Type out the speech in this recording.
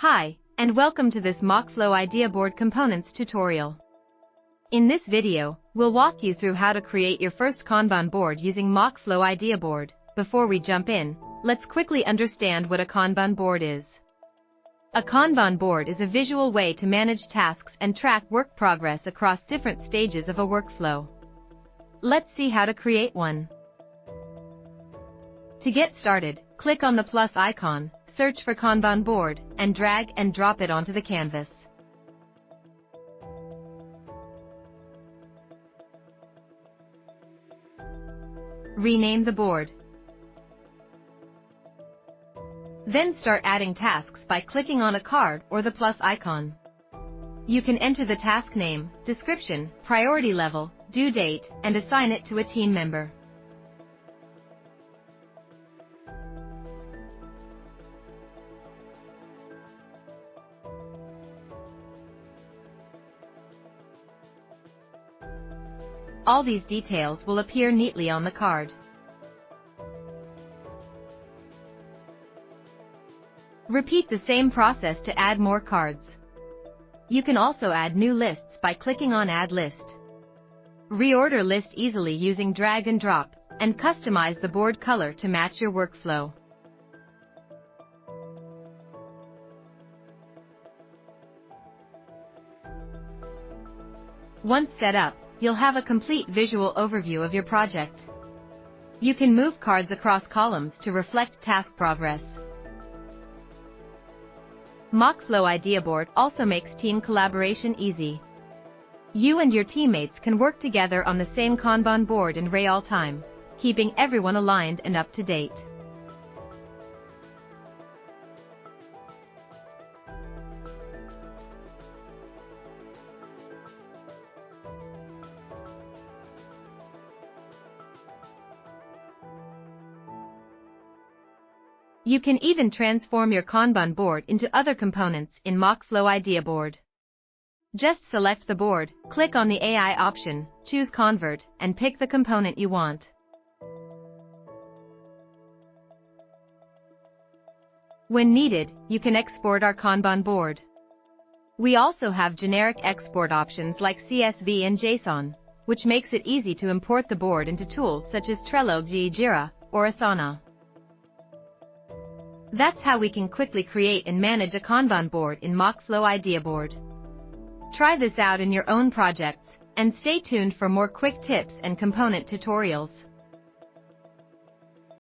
Hi, and welcome to this MockFlow Idea Board Components tutorial. In this video, we'll walk you through how to create your first Kanban board using MockFlow Idea Board. Before we jump in, let's quickly understand what a Kanban board is. A Kanban board is a visual way to manage tasks and track work progress across different stages of a workflow. Let's see how to create one. To get started, click on the plus icon, search for Kanban board, and drag and drop it onto the canvas. Rename the board. Then start adding tasks by clicking on a card or the plus icon. You can enter the task name, description, priority level, due date, and assign it to a team member. All these details will appear neatly on the card. Repeat the same process to add more cards. You can also add new lists by clicking on Add List. Reorder list easily using drag and drop, and customize the board color to match your workflow. Once set up, you'll have a complete visual overview of your project. You can move cards across columns to reflect task progress. MockFlow Idea Board also makes team collaboration easy. You and your teammates can work together on the same Kanban board in real time, keeping everyone aligned and up to date. You can even transform your Kanban board into other components in MockFlow Idea Board. Just select the board, click on the AI option, choose Convert, and pick the component you want. When needed, you can export our Kanban board. We also have generic export options like CSV and JSON, which makes it easy to import the board into tools such as Trello, Jira, or Asana. That's how we can quickly create and manage a Kanban board in MockFlow Idea Board. Try this out in your own projects, and stay tuned for more quick tips and component tutorials.